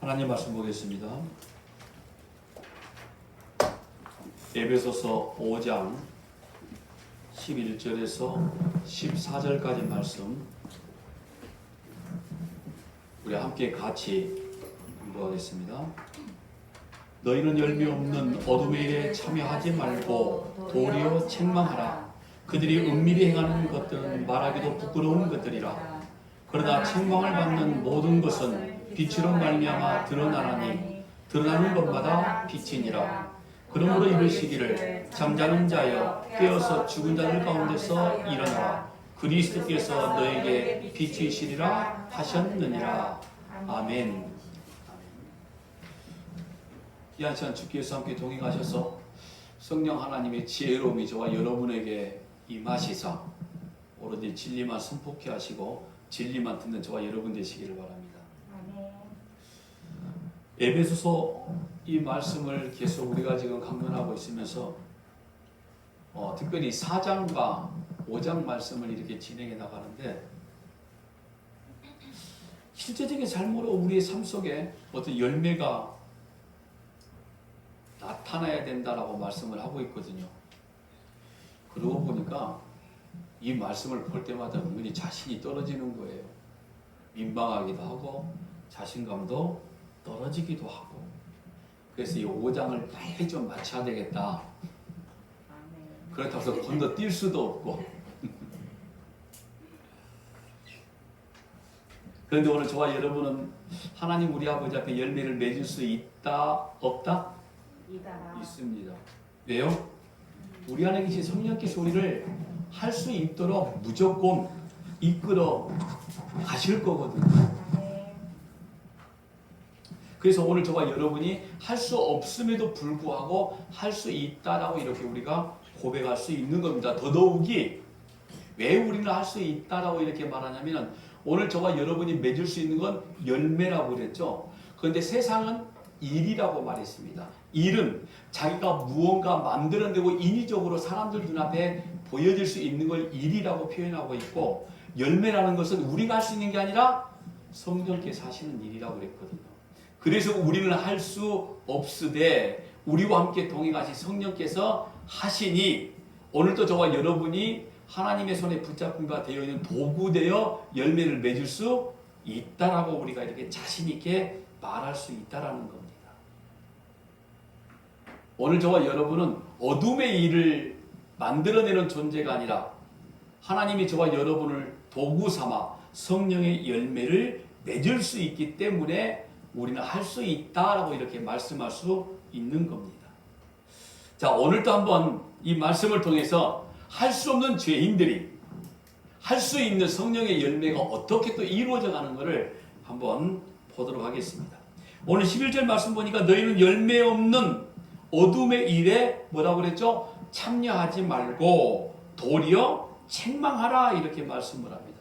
하나님 말씀 보겠습니다. 에베소서 5장 11절에서 14절까지 말씀 우리 함께 같이 공부하겠습니다. 너희는 열매 없는 어둠의 일에 참여하지 말고 도리어 책망하라. 그들이 은밀히 행하는 것들은 말하기도 부끄러운 것들이라. 그러나 책망을 받는 모든 것은 빛으로 말미암아 드러나나니 드러나는 것마다 빛이니라. 그러므로 이르시기를 잠자는 자여 깨어서 죽은 자들 가운데서 일어나라. 그리스도께서 너에게 빛이시리라 하셨느니라. 아멘. 귀한 시간 주께서 함께 동행하셔서 성령 하나님의 지혜로움이 저와 여러분에게 임하시사 오로지 진리만 선포케 하시고 진리만 듣는 저와 여러분 되시기를 바랍니다. 에베소서 이 말씀을 계속 우리가 지금 강론하고 있으면서 특별히 4장과 5장 말씀을 이렇게 진행해 나가는데 실제적인 삶으로 우리의 삶 속에 어떤 열매가 나타나야 된다라고 말씀을 하고 있거든요. 그러고 보니까 이 말씀을 볼 때마다 은근히 자신이 떨어지는 거예요. 민망하기도 하고 자신감도 떨어지기도 하고. 그래서 이 5장을 빨리 좀 마쳐야 되겠다. 그렇다고 해서 건너뛸 수도 없고. 그런데 오늘 저와 여러분은 하나님 우리 아버지 앞에 열매를 맺을 수 있다? 없다? 있습니다. 왜요? 우리 안에 계신 성령께서 우리를 할 수 있도록 무조건 이끌어 가실 거거든요. 그래서 오늘 저와 여러분이 할 수 없음에도 불구하고 할 수 있다라고 이렇게 우리가 고백할 수 있는 겁니다. 더더욱이 왜 우리는 할 수 있다라고 이렇게 말하냐면 오늘 저와 여러분이 맺을 수 있는 건 열매라고 그랬죠. 그런데 세상은 일이라고 말했습니다. 일은 자기가 무언가 만들어내고 인위적으로 사람들 눈앞에 보여질 수 있는 걸 일이라고 표현하고 있고, 열매라는 것은 우리가 할 수 있는 게 아니라 성령께서 하시는 일이라고 그랬거든요. 그래서 우리는 할 수 없으되 우리와 함께 동행하신 성령께서 하시니 오늘도 저와 여러분이 하나님의 손에 붙잡힌 바 되어 있는 도구되어 열매를 맺을 수 있다라고 우리가 이렇게 자신 있게 말할 수 있다라는 겁니다. 오늘 저와 여러분은 어둠의 일을 만들어내는 존재가 아니라 하나님이 저와 여러분을 도구 삼아 성령의 열매를 맺을 수 있기 때문에 우리는 할 수 있다라고 이렇게 말씀할 수 있는 겁니다. 자, 오늘도 한번 이 말씀을 통해서 할 수 없는 죄인들이 할 수 있는 성령의 열매가 어떻게 또 이루어져 가는 것을 한번 보도록 하겠습니다. 오늘 11절 말씀 보니까 너희는 열매 없는 어둠의 일에 뭐라고 그랬죠? 참여하지 말고 도리어 책망하라 이렇게 말씀을 합니다.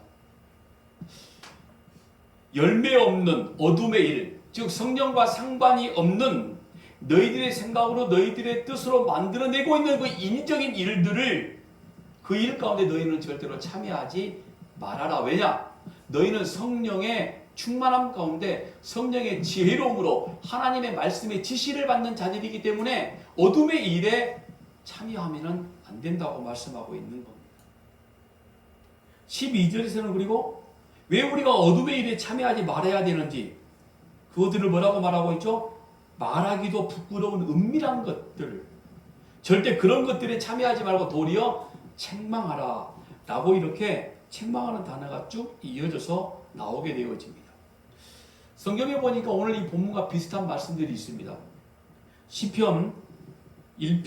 열매 없는 어둠의 일, 즉 성령과 상관이 없는 너희들의 생각으로 너희들의 뜻으로 만들어내고 있는 그 인위적인 일들을 그 일 가운데 너희는 절대로 참여하지 말아라. 왜냐? 너희는 성령의 충만함 가운데 성령의 지혜로움으로 하나님의 말씀의 지시를 받는 자들이기 때문에 어둠의 일에 참여하면 안 된다고 말씀하고 있는 겁니다. 12절에서는 그리고 왜 우리가 어둠의 일에 참여하지 말아야 되는지 그것들을 뭐라고 말하고 있죠? 말하기도 부끄러운 은밀한 것들, 절대 그런 것들에 참여하지 말고 도리어 책망하라 라고 이렇게 책망하는 단어가 쭉 이어져서 나오게 되어집니다. 성경에 보니까 오늘 이 본문과 비슷한 말씀들이 있습니다. 시편 1편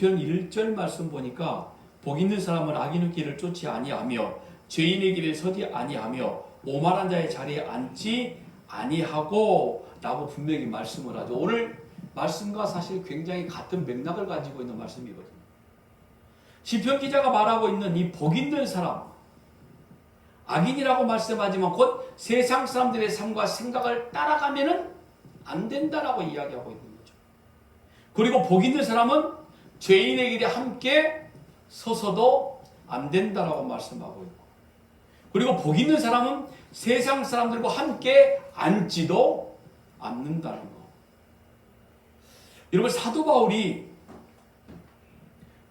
1절 말씀 보니까 복 있는 사람은 악인의 길을 쫓지 아니하며 죄인의 길에 서지 아니하며 오만한 자의 자리에 앉지 아니하고 라고 분명히 말씀을 하죠. 오늘 말씀과 사실 굉장히 같은 맥락을 가지고 있는 말씀이거든요. 시편 기자가 말하고 있는 이 복 있는 사람, 악인이라고 말씀하지만 곧 세상 사람들의 삶과 생각을 따라가면은 안 된다라고 이야기하고 있는 거죠. 그리고 복 있는 사람은 죄인의 길에 함께 서서도 안 된다라고 말씀하고 있고, 그리고 복 있는 사람은 세상 사람들과 함께 앉지도 않는다는 거. 여러분 사도 바울이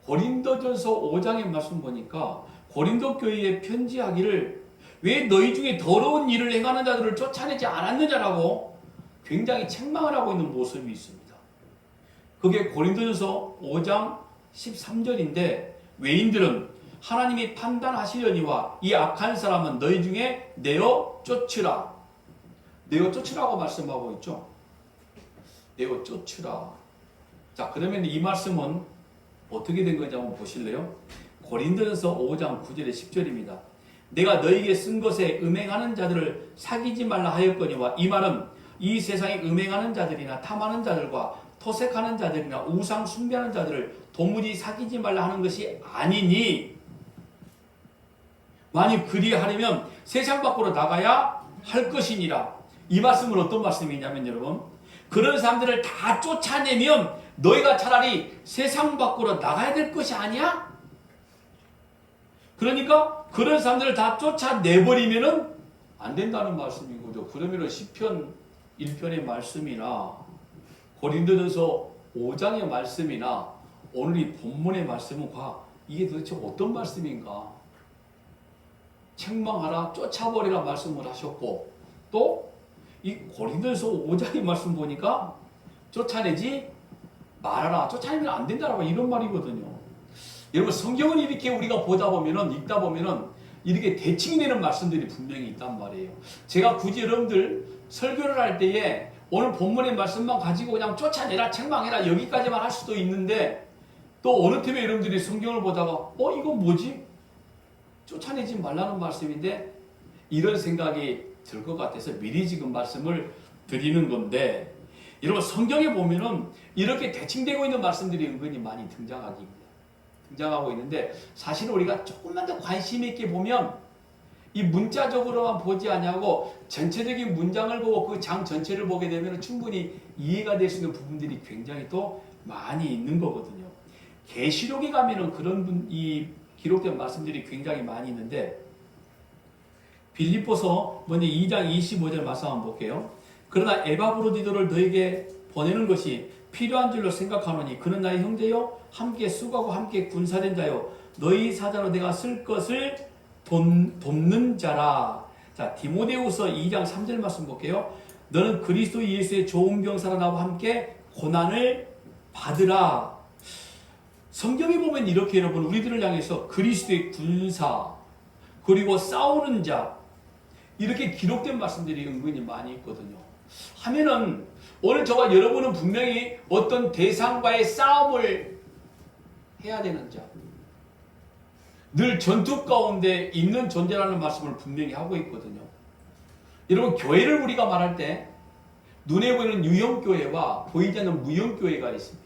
고린도전서 5장의 말씀 보니까 고린도 교회에 편지하기를 왜 너희 중에 더러운 일을 행하는 자들을 쫓아내지 않았느냐라고 굉장히 책망을 하고 있는 모습이 있습니다. 그게 고린도전서 5장 13절인데 외인들은 하나님이 판단하시려니와 이 악한 사람은 너희 중에 내어 쫓으라. 내어 쫓으라고 말씀하고 있죠. 내어 쫓으라. 자, 그러면 이 말씀은 어떻게 된 건지 한번 보실래요? 고린도전서 5장 9절에 10절입니다. 내가 너에게 쓴 것에 음행하는 자들을 사귀지 말라 하였거니와 이 말은 이 세상에 음행하는 자들이나 탐하는 자들과 토색하는 자들이나 우상 숭배하는 자들을 도무지 사귀지 말라 하는 것이 아니니 만일 그리하려면 세상 밖으로 나가야 할 것이니라. 이 말씀은 어떤 말씀이냐면 여러분 그런 사람들을 다 쫓아내면 너희가 차라리 세상 밖으로 나가야 될 것이 아니야? 그러니까 그런 사람들을 다 쫓아내버리면은 안 된다는 말씀인 거죠. 그러면은 시편 1편의 말씀이나 고린도전서 5장의 말씀이나 오늘 이 본문의 말씀은 이게 도대체 어떤 말씀인가? 책망하라, 쫓아버리라 말씀을 하셨고 또 이 고린도전서 5장의 말씀 보니까 쫓아내지 말아라, 쫓아내면 안 된다라고 이런 말이거든요. 여러분 성경을 이렇게 우리가 보다 보면은 읽다 보면은 이렇게 대칭되는 말씀들이 분명히 있단 말이에요. 제가 굳이 여러분들 설교를 할 때에 오늘 본문의 말씀만 가지고 그냥 쫓아내라, 책망해라 여기까지만 할 수도 있는데 또 어느 틈에 여러분들이 성경을 보다가 이건 뭐지? 쫓아내지 말라는 말씀인데 이런 생각이 들 것 같아서 미리 지금 말씀을 드리는 건데 여러분 성경에 보면은 이렇게 대칭되고 있는 말씀들이 은근히 많이 등장하고 있는데 사실은 우리가 조금만 더 관심 있게 보면 이 문자적으로만 보지 않냐고 전체적인 문장을 보고 그 장 전체를 보게 되면 충분히 이해가 될 수 있는 부분들이 굉장히 또 많이 있는 거거든요. 계시록에 가면은 이 기록된 말씀들이 굉장히 많이 있는데 빌립보서 먼저 2장 25절 말씀 한번 볼게요. 그러나 에바브로디도를 너에게 보내는 것이 필요한 줄로 생각하노니 그는 나의 형제요 함께 수고하고 함께 군사된 자요 너희 사자로 내가 쓸 것을 돕는 자라. 자, 디모데후서 2장 3절 말씀 볼게요. 너는 그리스도 예수의 좋은 병사로 나와 함께 고난을 받으라. 성경에 보면 이렇게 여러분 우리들을 향해서 그리스도의 군사 그리고 싸우는 자 이렇게 기록된 말씀들이 은근히 많이 있거든요. 하면은 오늘 저와 여러분은 분명히 어떤 대상과의 싸움을 해야 되는 자, 늘 전투 가운데 있는 존재라는 말씀을 분명히 하고 있거든요. 여러분 교회를 우리가 말할 때 눈에 보이는 유형교회와 보이지 않는 무형교회가 있습니다.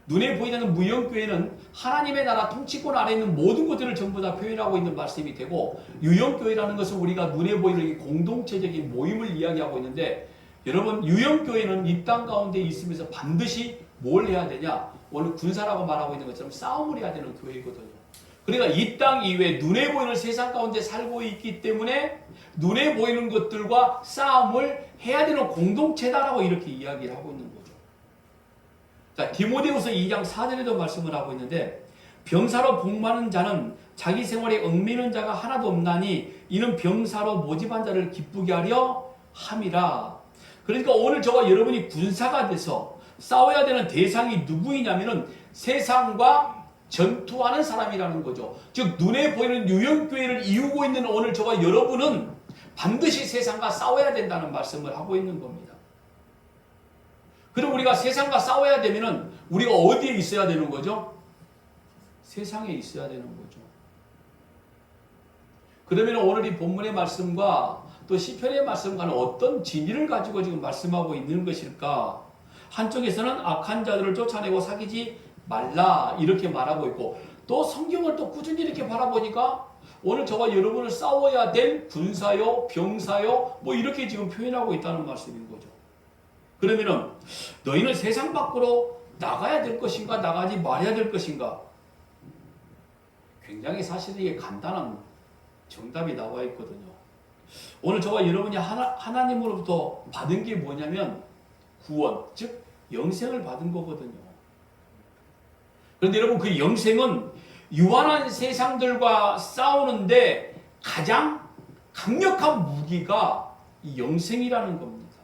눈에 보이지 않는 무형교회는 하나님의 나라 통치권 아래 있는 모든 것들을 전부 다 표현하고 있는 말씀이 되고 유형교회라는 것은 우리가 눈에 보이는 공동체적인 모임을 이야기하고 있는데 여러분 유형교회는 이 땅 가운데 있으면서 반드시 뭘 해야 되냐? 오늘 군사라고 말하고 있는 것처럼 싸움을 해야 되는 교회이거든요. 그러니까 이 땅 이외에 눈에 보이는 세상 가운데 살고 있기 때문에 눈에 보이는 것들과 싸움을 해야 되는 공동체다라고 이렇게 이야기를 하고 있는 거죠. 자, 디모데후서 2장 4절에도 말씀을 하고 있는데 병사로 복무하는 자는 자기 생활에 얽매이는 자가 하나도 없나니 이는 병사로 모집한 자를 기쁘게 하려 함이라. 그러니까 오늘 저와 여러분이 군사가 돼서 싸워야 되는 대상이 누구이냐면은 세상과 전투하는 사람이라는 거죠. 즉 눈에 보이는 유형교회를 이루고 있는 오늘 저와 여러분은 반드시 세상과 싸워야 된다는 말씀을 하고 있는 겁니다. 그럼 우리가 세상과 싸워야 되면은 우리가 어디에 있어야 되는 거죠? 세상에 있어야 되는 거죠. 그러면 오늘 이 본문의 말씀과 또 시편의 말씀과는 어떤 진리를 가지고 지금 말씀하고 있는 것일까? 한쪽에서는 악한 자들을 쫓아내고 사귀지 말라 이렇게 말하고 있고 또 성경을 또 꾸준히 이렇게 바라보니까 오늘 저와 여러분을 싸워야 될 군사요, 병사요 뭐 이렇게 지금 표현하고 있다는 말씀인 거죠. 그러면은 너희는 세상 밖으로 나가야 될 것인가 나가지 말아야 될 것인가? 굉장히 사실 이게 간단한 정답이 나와 있거든요. 오늘 저와 여러분이 하나님으로부터 받은 게 뭐냐면 구원, 즉 영생을 받은 거거든요. 그런데 여러분 그 영생은 유한한 세상들과 싸우는데 가장 강력한 무기가 이 영생이라는 겁니다.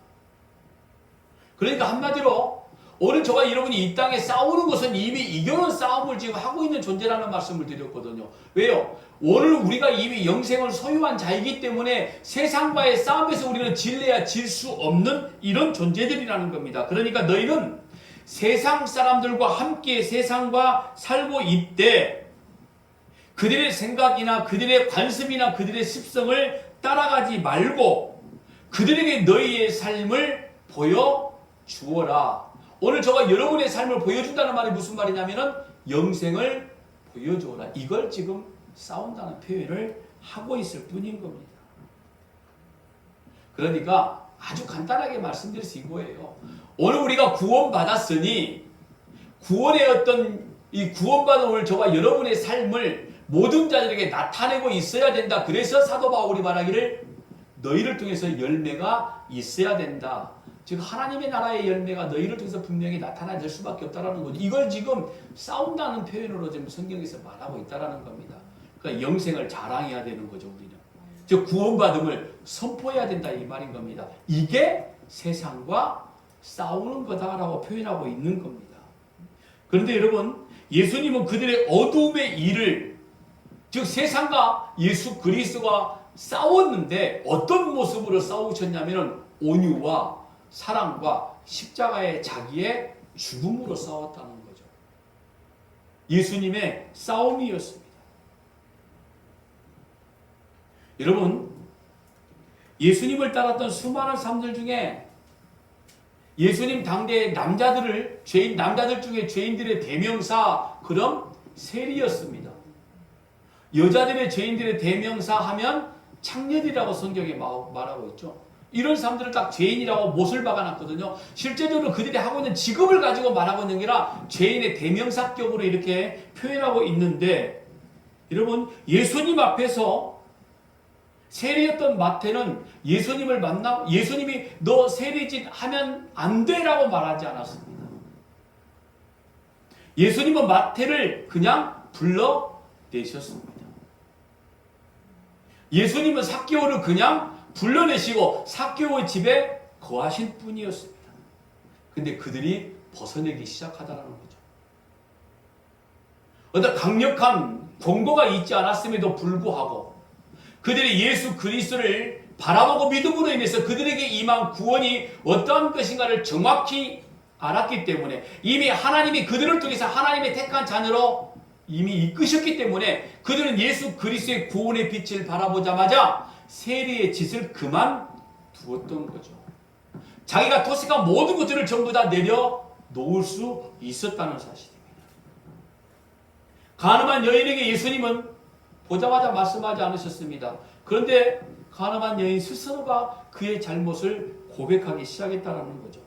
그러니까 한마디로 오늘 저와 여러분이 이 땅에 싸우는 것은 이미 이겨놓은 싸움을 지금 하고 있는 존재라는 말씀을 드렸거든요. 왜요? 오늘 우리가 이미 영생을 소유한 자이기 때문에 세상과의 싸움에서 우리는 질래야 질 수 없는 이런 존재들이라는 겁니다. 그러니까 너희는 세상 사람들과 함께 세상과 살고 있되 그들의 생각이나 그들의 관습이나 그들의 습성을 따라가지 말고 그들에게 너희의 삶을 보여주어라. 오늘 저가 여러분의 삶을 보여준다는 말이 무슨 말이냐면은 영생을 보여주어라. 이걸 지금 싸운다는 표현을 하고 있을 뿐인 겁니다. 그러니까 아주 간단하게 말씀드릴 수 이거예요. 오늘 우리가 구원받았으니 구원의 어떤 이 구원받은 오늘 저와 여러분의 삶을 모든 자들에게 나타내고 있어야 된다. 그래서 사도 바울이 말하기를 너희를 통해서 열매가 있어야 된다. 즉 하나님의 나라의 열매가 너희를 통해서 분명히 나타날 수밖에 없다라는 거죠. 이걸 지금 싸운다는 표현으로 지금 성경에서 말하고 있다라는 겁니다. 그러니까 영생을 자랑해야 되는 거죠, 우리는. 즉 구원받음을 선포해야 된다 이 말인 겁니다. 이게 세상과 싸우는 거다라고 표현하고 있는 겁니다. 그런데 여러분, 예수님은 그들의 어두움의 일을, 즉 세상과 예수 그리스도가 싸웠는데 어떤 모습으로 싸우셨냐면 온유와 사랑과 십자가의 자기의 죽음으로 싸웠다는 거죠. 예수님의 싸움이었습니다. 여러분, 예수님을 따랐던 수많은 사람들 중에 예수님 당대의 남자들 중에 죄인들의 대명사, 그럼 세리였습니다. 여자들의 죄인들의 대명사 하면 창녀들이라고 성경에 말하고 있죠. 이런 사람들을 딱 죄인이라고 못을 박아놨거든요. 실제적으로 그들이 하고 있는 직업을 가지고 말하고 있는 게 아니라 죄인의 대명사격으로 이렇게 표현하고 있는데, 여러분 예수님 앞에서 세리였던 마태는 예수님을 예수님이 너 세리짓 하면 안 돼라고 말하지 않았습니다. 예수님은 마태를 그냥 불러내셨습니다. 예수님은 삭개오를 그냥 불러내시고 삭개오의 집에 거하신 뿐이었습니다. 근데 그들이 벗어내기 시작하다라는 거죠. 어떤 강력한 권고가 있지 않았음에도 불구하고 그들이 예수 그리스도를 바라보고 믿음으로 인해서 그들에게 임한 구원이 어떠한 것인가를 정확히 알았기 때문에, 이미 하나님이 그들을 통해서 하나님의 택한 자녀로 이미 이끄셨기 때문에 그들은 예수 그리스도의 구원의 빛을 바라보자마자 세리의 짓을 그만두었던 거죠. 자기가 토색한 모든 것들을 전부 다 내려놓을 수 있었다는 사실입니다. 가늠한 여인에게 예수님은 보자마자 말씀하지 않으셨습니다. 그런데 가늠한 여인 스스로가 그의 잘못을 고백하기 시작했다는 거죠.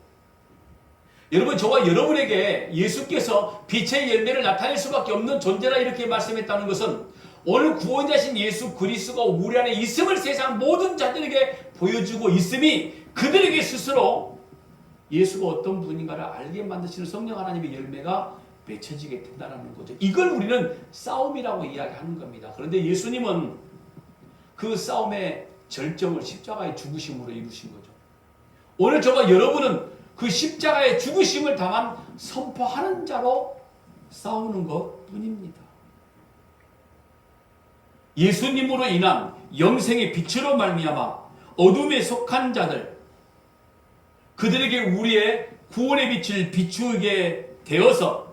여러분, 저와 여러분에게 예수께서 빛의 열매를 나타낼 수밖에 없는 존재라 이렇게 말씀했다는 것은 오늘 구원자신 예수 그리스도가 우리 안에 있음을 세상 모든 자들에게 보여주고 있음이 그들에게 스스로 예수가 어떤 분인가를 알게 만드시는 성령 하나님의 열매가 맺혀지게 된다는 거죠. 이걸 우리는 싸움이라고 이야기하는 겁니다. 그런데 예수님은 그 싸움의 절정을 십자가의 죽으심으로 이루신 거죠. 오늘 저와 여러분은 그 십자가의 죽으심을 다만 선포하는 자로 싸우는 것 뿐입니다. 예수님으로 인한 영생의 빛으로 말미암아 어둠에 속한 자들, 그들에게 우리의 구원의 빛을 비추게 되어서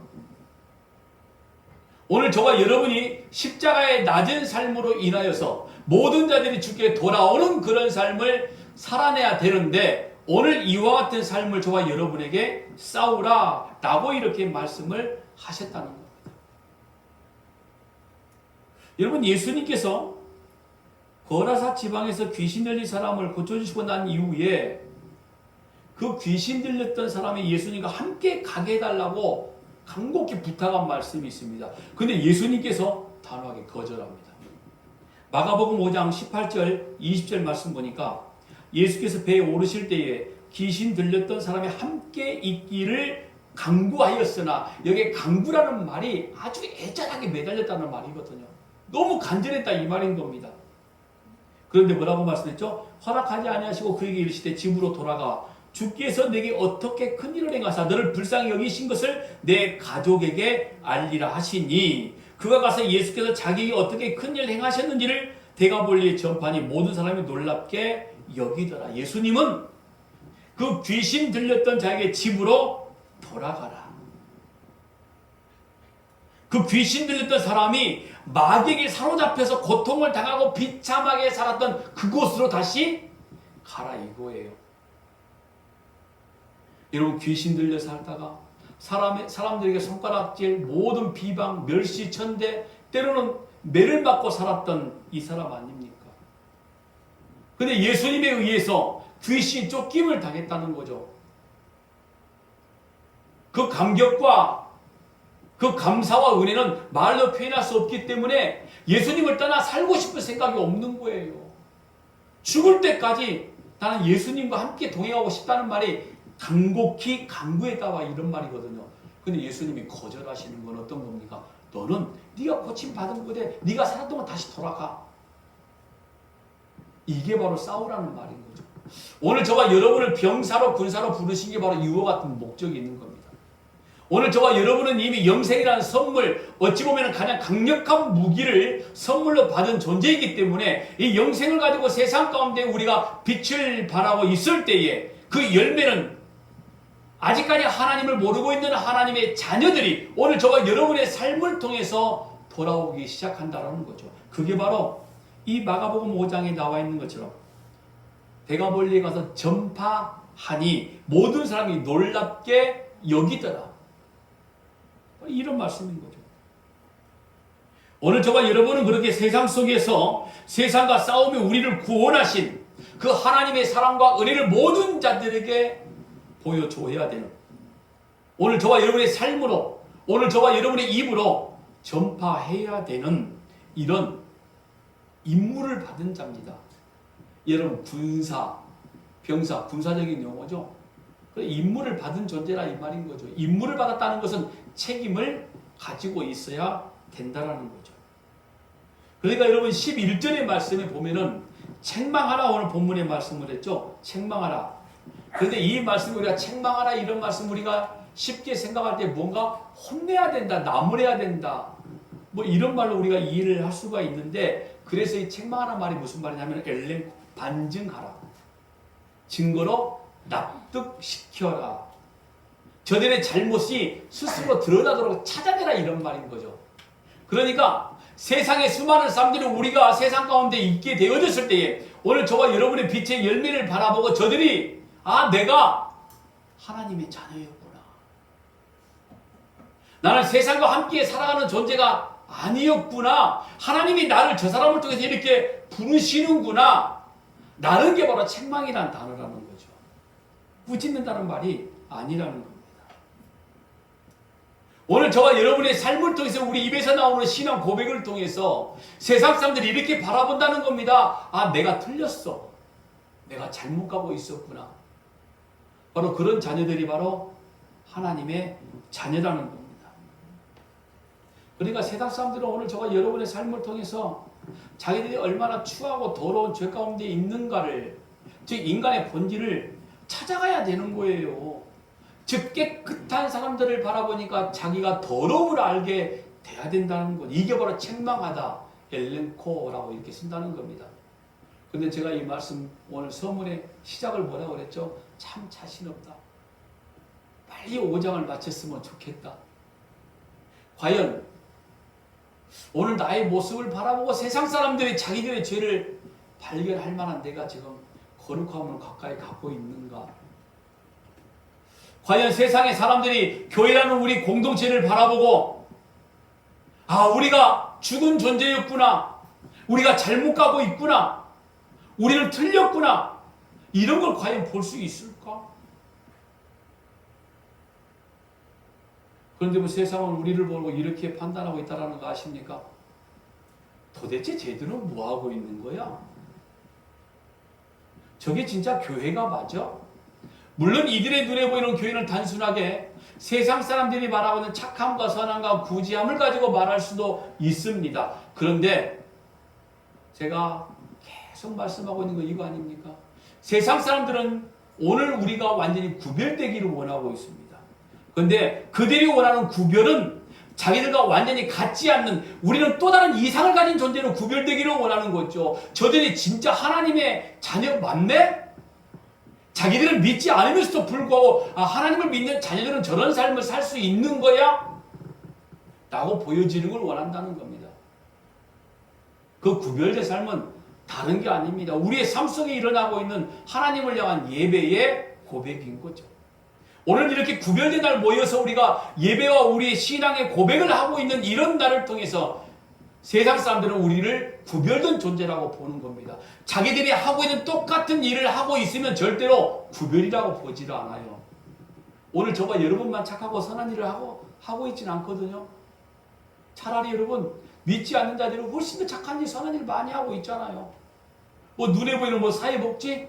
오늘 저와 여러분이 십자가의 낮은 삶으로 인하여서 모든 자들이 주께 돌아오는 그런 삶을 살아내야 되는데, 오늘 이와 같은 삶을 저와 여러분에게 싸우라 라고 이렇게 말씀을 하셨다는 겁니다. 여러분, 예수님께서 거라사 지방에서 귀신 들린 사람을 고쳐주시고 난 이후에 그 귀신 들렸던 사람이 예수님과 함께 가게 해달라고 간곡히 부탁한 말씀이 있습니다. 근데 예수님께서 단호하게 거절합니다. 마가복음 5장 18절 20절 말씀 보니까 예수께서 배에 오르실 때에 귀신 들렸던 사람이 함께 있기를 강구하였으나, 여기에 강구라는 말이 아주 애절하게 매달렸다는 말이거든요. 너무 간절했다 이 말인 겁니다. 그런데 뭐라고 말씀했죠? 허락하지 아니하시고 그에게 이르시되 집으로 돌아가 주께서 내게 어떻게 큰 일을 행하사 너를 불쌍히 여기신 것을 내 가족에게 알리라 하시니, 그가 가서 예수께서 자기에게 어떻게 큰 일을 행하셨는지를 데가볼리에 전파하니 모든 사람이 놀랍게 여기더라. 예수님은 그 귀신 들렸던 자에게 집으로 돌아가라. 그 귀신 들렸던 사람이 마귀에게 사로잡혀서 고통을 당하고 비참하게 살았던 그곳으로 다시 가라 이거예요. 여러분, 귀신 들려 살다가 사람들에게 손가락질, 모든 비방, 멸시, 천대, 때로는 매를 맞고 살았던 이 사람 아닙니까? 근데 예수님에 의해서 귀신 쫓김을 당했다는 거죠. 그 감격과 그 감사와 은혜는 말로 표현할 수 없기 때문에 예수님을 떠나 살고 싶은 생각이 없는 거예요. 죽을 때까지 나는 예수님과 함께 동행하고 싶다는 말이 간곡히 간구했다와 이런 말이거든요. 근데 예수님이 거절하시는 건 어떤 겁니까? 너는 네가 고침받은 곳에 네가 살았던 건 다시 돌아가. 이게 바로 싸우라는 말인 거죠. 오늘 저와 여러분을 병사로 군사로 부르신 게 바로 이와 같은 목적이 있는 겁니다. 오늘 저와 여러분은 이미 영생이라는 선물, 어찌 보면 가장 강력한 무기를 선물로 받은 존재이기 때문에 이 영생을 가지고 세상 가운데 우리가 빛을 발하고 있을 때에 그 열매는 아직까지 하나님을 모르고 있는 하나님의 자녀들이 오늘 저와 여러분의 삶을 통해서 돌아오기 시작한다는 거죠. 그게 바로 이 마가복음 5장에 나와 있는 것처럼 데가볼리에 가서 전파하니 모든 사람이 놀랍게 여기더라. 이런 말씀인 거죠. 오늘 저와 여러분은 그렇게 세상 속에서 세상과 싸우며 우리를 구원하신 그 하나님의 사랑과 은혜를 모든 자들에게 보여줘야 되는, 오늘 저와 여러분의 삶으로, 오늘 저와 여러분의 입으로 전파해야 되는 이런 임무를 받은 자입니다. 여러분, 군사, 병사, 군사적인 용어죠. 임무를 받은 존재라 이 말인 거죠. 임무를 받았다는 것은 책임을 가지고 있어야 된다라는 거죠. 그러니까 여러분 11절의 말씀에 보면은 책망하라, 오늘 본문의 말씀을 했죠. 책망하라. 그런데 이 말씀, 우리가 책망하라 이런 말씀 우리가 쉽게 생각할 때 뭔가 혼내야 된다, 나무래야 된다, 뭐 이런 말로 우리가 이해를 할 수가 있는데, 그래서 이 책망하라 말이 무슨 말이냐면 엘렌, 반증하라, 증거로 납득시켜라, 저들의 잘못이 스스로 드러나도록 찾아내라 이런 말인 거죠. 그러니까 세상의 수많은 사람들이 우리가 세상 가운데 있게 되어졌을 때에 오늘 저와 여러분의 빛의 열매를 바라보고 저들이 내가 하나님의 자녀였구나, 나는 세상과 함께 살아가는 존재가 아니었구나, 하나님이 나를 저 사람을 통해서 이렇게 부르시는구나, 라는 게 바로 책망이라는 단어라는 거죠. 꾸짖는다는 말이 아니라는 겁니다. 오늘 저와 여러분의 삶을 통해서 우리 입에서 나오는 신앙 고백을 통해서 세상 사람들이 이렇게 바라본다는 겁니다. 내가 틀렸어, 내가 잘못 가고 있었구나. 바로 그런 자녀들이 바로 하나님의 자녀라는 겁니다. 그러니까 세상 사람들은 오늘 저와 여러분의 삶을 통해서 자기들이 얼마나 추하고 더러운 죄 가운데 있는가를, 즉 인간의 본질을 찾아가야 되는 거예요. 즉 깨끗한 사람들을 바라보니까 자기가 더러움을 알게 돼야 된다는 것. 이게 바로 책망하다, 엘렌코라고 이렇게 쓴다는 겁니다. 근데 제가 이 말씀 오늘 서문의 시작을 뭐라고 그랬죠? 참 자신 없다, 빨리 5장을 마쳤으면 좋겠다. 과연 오늘 나의 모습을 바라보고 세상 사람들이 자기들의 죄를 발견할 만한 내가 지금 거룩함을 가까이 갖고 있는가? 과연 세상의 사람들이 교회라는 우리 공동체를 바라보고 우리가 죽은 존재였구나, 우리가 잘못 가고 있구나, 우리는 틀렸구나, 이런 걸 과연 볼 수 있을까? 그런데 뭐 세상은 우리를 보고 이렇게 판단하고 있다는 거 아십니까? 도대체 쟤들은 뭐하고 있는 거야? 저게 진짜 교회가 맞아? 물론 이들의 눈에 보이는 교회는 단순하게 세상 사람들이 말하고 있는 착함과 선함과 구지함을 가지고 말할 수도 있습니다. 그런데 제가 계속 말씀하고 있는 거 이거 아닙니까? 세상 사람들은 오늘 우리가 완전히 구별되기를 원하고 있습니다. 그런데 그들이 원하는 구별은 자기들과 완전히 같지 않는, 우리는 또 다른 이상을 가진 존재로 구별되기를 원하는 거죠. 저들이 진짜 하나님의 자녀 맞네? 자기들은 믿지 않으면서도 불구하고 하나님을 믿는 자녀들은 저런 삶을 살 수 있는 거야? 라고 보여지는 걸 원한다는 겁니다. 그 구별된 삶은 다른 게 아닙니다. 우리의 삶 속에 일어나고 있는 하나님을 향한 예배의 고백인 거죠. 오늘 이렇게 구별된 날 모여서 우리가 예배와 우리의 신앙의 고백을 하고 있는 이런 날을 통해서 세상 사람들은 우리를 구별된 존재라고 보는 겁니다. 자기들이 하고 있는 똑같은 일을 하고 있으면 절대로 구별이라고 보지를 않아요. 오늘 저와 여러분만 착하고 선한 일을 하고 있지는 않거든요. 차라리 여러분 믿지 않는 자들은 훨씬 더 착한 일, 선한 일 많이 하고 있잖아요. 뭐 눈에 보이는 사회복지?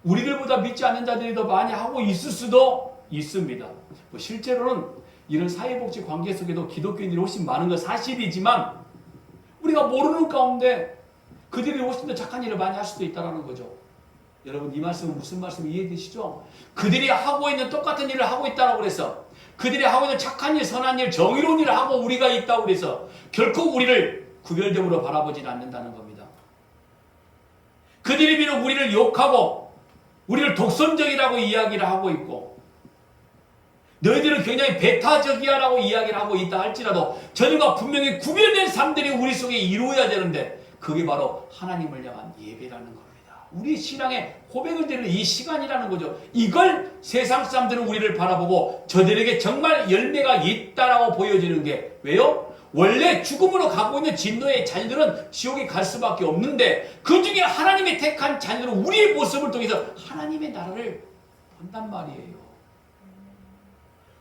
우리들보다 믿지 않는 자들이 더 많이 하고 있을 수도 있습니다. 실제로는 이런 사회복지 관계 속에도 기독교인들이 훨씬 많은 건 사실이지만 우리가 모르는 가운데 그들이 훨씬 더 착한 일을 많이 할 수도 있다는 거죠. 여러분 이 말씀은 무슨 말씀 이해되시죠? 그들이 하고 있는 똑같은 일을 하고 있다고 그래서, 그들이 하고 있는 착한 일, 선한 일, 정의로운 일을 하고 우리가 있다고 그래서 결코 우리를 구별됨으로 바라보지는 않는다는 겁니다. 그들이 비록 우리를 욕하고 우리를 독선적이라고 이야기를 하고 있고 너희들은 굉장히 배타적이야라고 이야기를 하고 있다 할지라도 저들과 분명히 구별된 삶들이 우리 속에 이루어야 되는데 그게 바로 하나님을 향한 예배라는 겁니다. 우리 신앙의 고백을 드리는 이 시간이라는 거죠. 이걸 세상 사람들은 우리를 바라보고 저들에게 정말 열매가 있다라고 보여지는 게 왜요? 원래 죽음으로 가고 있는 진노의 자녀들은 지옥에 갈 수밖에 없는데 그 중에 하나님의 택한 자녀들은 우리의 모습을 통해서 하나님의 나라를 본단 말이에요.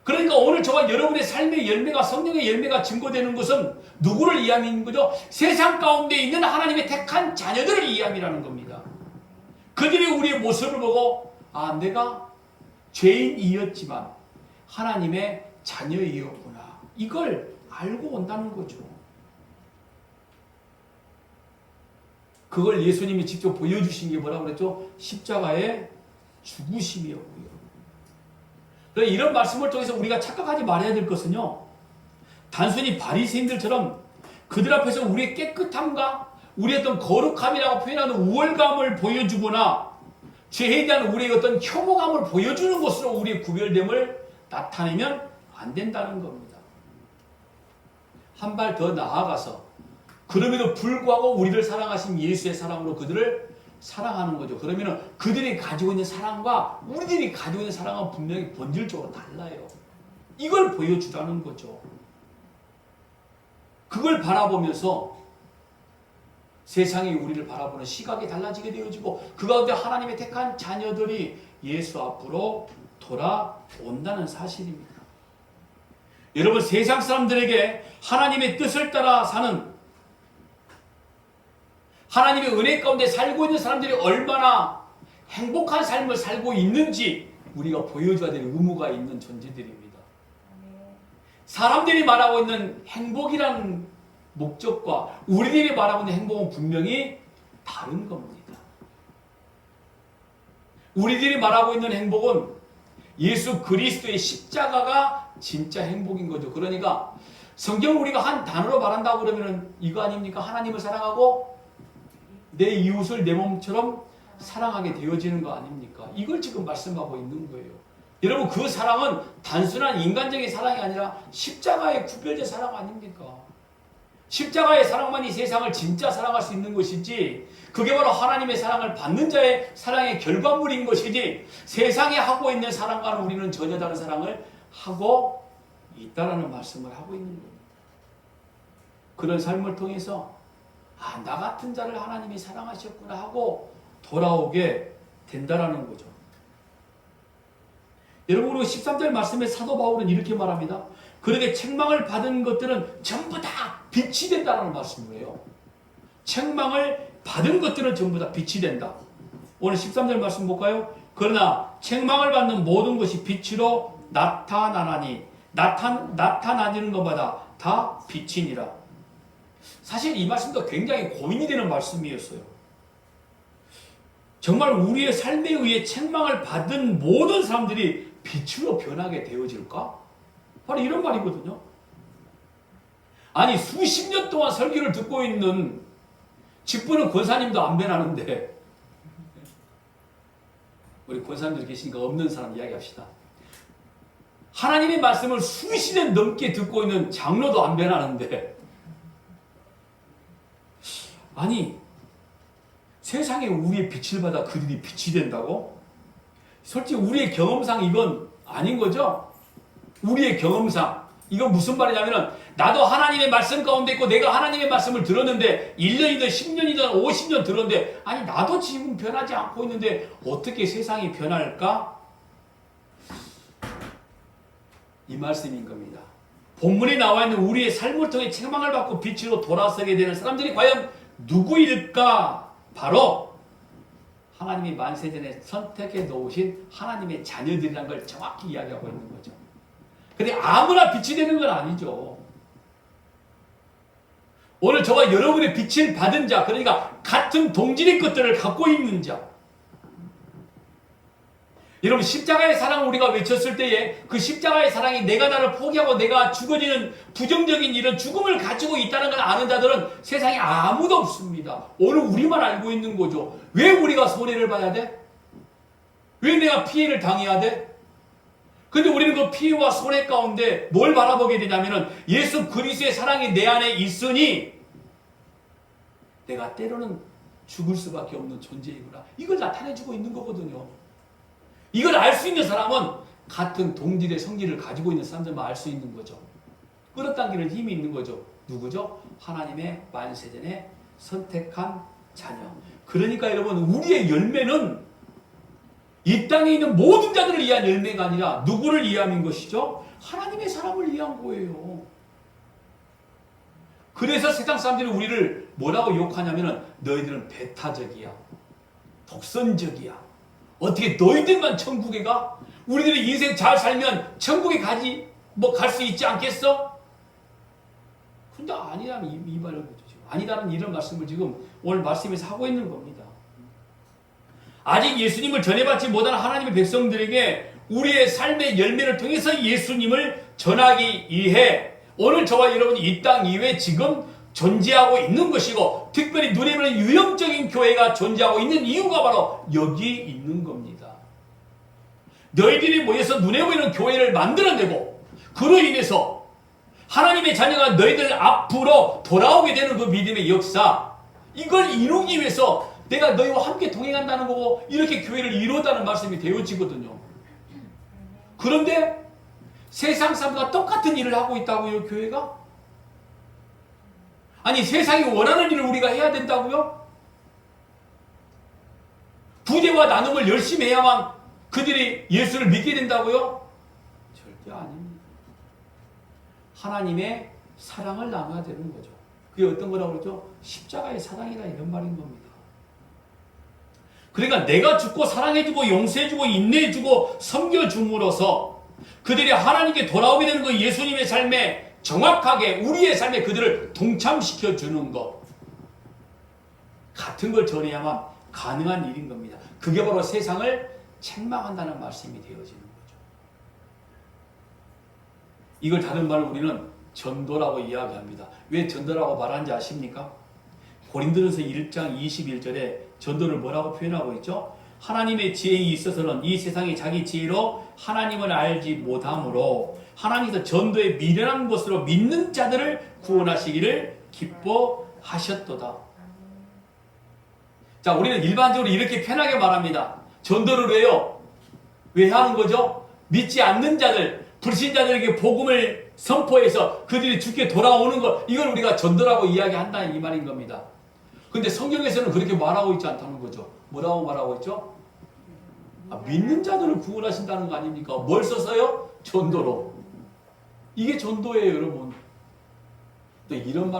그러니까 오늘 저와 여러분의 삶의 열매가, 성령의 열매가 증거되는 것은 누구를 이야기하는 거죠? 세상 가운데 있는 하나님의 택한 자녀들을 이야기하는 겁니다. 그들이 우리의 모습을 보고 내가 죄인이었지만 하나님의 자녀이었구나, 이걸 알고 온다는 거죠. 그걸 예수님이 직접 보여주신 게 뭐라고 그랬죠? 십자가의 죽으심이었고요. 이런 말씀을 통해서 우리가 착각하지 말아야 될 것은요, 단순히 바리새인들처럼 그들 앞에서 우리의 깨끗함과 우리의 어떤 거룩함이라고 표현하는 우월감을 보여주거나 죄에 대한 우리의 어떤 혐오감을 보여주는 것으로 우리의 구별됨을 나타내면 안 된다는 겁니다. 한 발 더 나아가서 그럼에도 불구하고 우리를 사랑하신 예수의 사랑으로 그들을 사랑하는 거죠. 그러면 그들이 가지고 있는 사랑과 우리들이 가지고 있는 사랑은 분명히 본질적으로 달라요. 이걸 보여주라는 거죠. 그걸 바라보면서 세상이 우리를 바라보는 시각이 달라지게 되어지고 그 가운데 하나님의 택한 자녀들이 예수 앞으로 돌아온다는 사실입니다. 여러분, 세상 사람들에게 하나님의 뜻을 따라 사는, 하나님의 은혜 가운데 살고 있는 사람들이 얼마나 행복한 삶을 살고 있는지 우리가 보여줘야 될 의무가 있는 존재들입니다. 사람들이 말하고 있는 행복이라는 목적과 우리들이 말하고 있는 행복은 분명히 다른 겁니다. 우리들이 말하고 있는 행복은 예수 그리스도의 십자가가 진짜 행복인 거죠. 그러니까 성경 우리가 한 단어로 말한다고 그러면 이거 아닙니까? 하나님을 사랑하고 내 이웃을 내 몸처럼 사랑하게 되어지는 거 아닙니까? 이걸 지금 말씀하고 있는 거예요. 여러분, 그 사랑은 단순한 인간적인 사랑이 아니라 십자가의 구별된 사랑 아닙니까? 십자가의 사랑만이 세상을 진짜 사랑할 수 있는 것이지, 그게 바로 하나님의 사랑을 받는 자의 사랑의 결과물인 것이지, 세상에 하고 있는 사랑과는 우리는 전혀 다른 사랑을 하고 있다라는 말씀을 하고 있는 겁니다. 그런 삶을 통해서 나 같은 자를 하나님이 사랑하셨구나 하고 돌아오게 된다라는 거죠. 여러분, 그리고 13절 말씀에 사도 바울은 이렇게 말합니다. 그러게 책망을 받은 것들은 전부 다 빛이 된다는 말씀이에요. 책망을 받은 것들은 전부 다 빛이 된다. 오늘 13절 말씀 볼까요? 그러나 책망을 받는 모든 것이 빛으로 나타나나니 나타나는 것마다 다 빛이니라. 사실 이 말씀도 굉장히 고민이 되는 말씀이었어요. 정말 우리의 삶에 의해 책망을 받은 모든 사람들이 빛으로 변하게 되어질까? 바로 이런 말이거든요. 아니 수십 년 동안 설교를 듣고 있는 직분은 권사님도 안 변하는데, 우리 권사님들 계시니까 없는 사람 이야기합시다. 하나님의 말씀을 수십 년 넘게 듣고 있는 장로도 안 변하는데, 아니 세상에 우리의 빛을 받아 그들이 빛이 된다고? 솔직히 우리의 경험상 이건 아닌 거죠? 우리의 경험상 이건 무슨 말이냐면은, 나도 하나님의 말씀 가운데 있고 내가 하나님의 말씀을 들었는데 1년이든 10년이든 50년 들었는데, 아니 나도 지금 변하지 않고 있는데 어떻게 세상이 변할까? 이 말씀인 겁니다. 본문에 나와 있는 우리의 삶을 통해 책망을 받고 빛으로 돌아서게 되는 사람들이 과연 누구일까? 바로 하나님이 만세전에 선택해 놓으신 하나님의 자녀들이라는 걸 정확히 이야기하고 있는 거죠. 근데 아무나 빛이 되는 건 아니죠. 오늘 저와 여러분의 빛을 받은 자, 그러니까 같은 동질의 것들을 갖고 있는 자. 여러분, 십자가의 사랑을 우리가 외쳤을 때에 그 십자가의 사랑이 내가 나를 포기하고 내가 죽어지는 부정적인 이런 죽음을 가지고 있다는 걸 아는 자들은 세상에 아무도 없습니다. 오늘 우리만 알고 있는 거죠. 왜 우리가 손해를 봐야 돼? 왜 내가 피해를 당해야 돼? 근데 우리는 그 피해와 손해 가운데 뭘 바라보게 되냐면은, 예수 그리스도의 사랑이 내 안에 있으니 내가 때로는 죽을 수밖에 없는 존재이구나, 이걸 나타내주고 있는 거거든요. 이걸 알 수 있는 사람은 같은 동질의 성질을 가지고 있는 사람들만 알 수 있는 거죠. 끌어당기는 힘이 있는 거죠. 누구죠? 하나님의 만세전에 선택한 자녀. 그러니까 여러분, 우리의 열매는 이 땅에 있는 모든 자들을 위한 열매가 아니라 누구를 위함인 것이죠? 하나님의 사람을 위한 거예요. 그래서 세상 사람들이 우리를 뭐라고 욕하냐면은, 너희들은 배타적이야, 독선적이야, 어떻게 너희들만 천국에 가? 우리들이 인생 잘 살면 천국에 가지, 갈 수 있지 않겠어? 근데 아니라는 이 말을 지금 아니라는 이런 말씀을 지금 오늘 말씀에서 하고 있는 겁니다. 아직 예수님을 전해받지 못한 하나님의 백성들에게 우리의 삶의 열매를 통해서 예수님을 전하기 위해 오늘 저와 여러분이 이 땅 위에 지금 존재하고 있는 것이고, 특별히 눈에 보이는 유형적인 교회가 존재하고 있는 이유가 바로 여기 있는 겁니다. 너희들이 모여서 눈에 보이는 교회를 만들어내고, 그로 인해서 하나님의 자녀가 너희들 앞으로 돌아오게 되는 그 믿음의 역사, 이걸 이루기 위해서 내가 너희와 함께 동행한다는 거고, 이렇게 교회를 이루었다는 말씀이 되어지거든요. 그런데 세상 사람과 똑같은 일을 하고 있다고요, 교회가? 아니, 세상이 원하는 일을 우리가 해야 된다고요? 부재와 나눔을 열심히 해야만 그들이 예수를 믿게 된다고요? 절대 아닙니다. 하나님의 사랑을 나눠야 되는 거죠. 그게 어떤 거라고 그러죠? 십자가의 사랑이라 이런 말인 겁니다. 그러니까 내가 죽고 사랑해주고 용서해주고 인내해주고 섬겨줌으로써 그들이 하나님께 돌아오게 되는 그 예수님의 삶에 정확하게 우리의 삶에 그들을 동참시켜 주는 것, 같은 걸 전해야만 가능한 일인 겁니다. 그게 바로 세상을 책망한다는 말씀이 되어지는 거죠. 이걸 다른 말로 우리는 전도라고 이야기합니다. 왜 전도라고 말하는지 아십니까? 고린도전서 1장 21절에 전도를 뭐라고 표현하고 있죠? 하나님의 지혜에 있어서는 이 세상이 자기 지혜로 하나님을 알지 못하므로 하나님께서 전도에 미련한 것으로 믿는 자들을 구원하시기를 기뻐하셨도다. 자, 우리는 일반적으로 이렇게 편하게 말합니다. 전도를 왜요? 왜 하는 거죠? 믿지 않는 자들, 불신자들에게 복음을 선포해서 그들이 죽게 돌아오는 것, 이걸 우리가 전도라고 이야기한다는 이 말인 겁니다. 근데 성경에서는 그렇게 말하고 있지 않다는 거죠. 뭐라고 말하고 있죠? 믿는 자들을 구원하신다는 거 아닙니까? 뭘 써서요? 전도로. 이게 전도예요, 여러분. 또 이런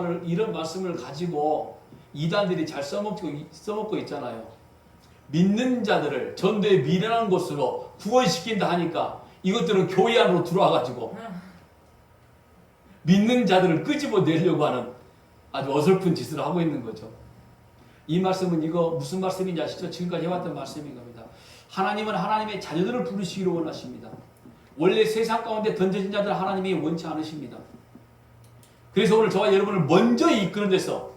말씀을 가지고 이단들이 잘 써먹고 있잖아요. 믿는 자들을 전도의 미련한 곳으로 구원시킨다 하니까 이것들은 교회 안으로 들어와가지고 믿는 자들을 끄집어내려고 하는 아주 어설픈 짓을 하고 있는 거죠. 이 말씀은 이거 무슨 말씀인지 아시죠? 지금까지 해왔던 말씀인 겁니다. 하나님은 하나님의 자녀들을 부르시기를 원하십니다. 원래 세상 가운데 던져진 자들 하나님이 원치 않으십니다. 그래서 오늘 저와 여러분을 먼저 이끌어내서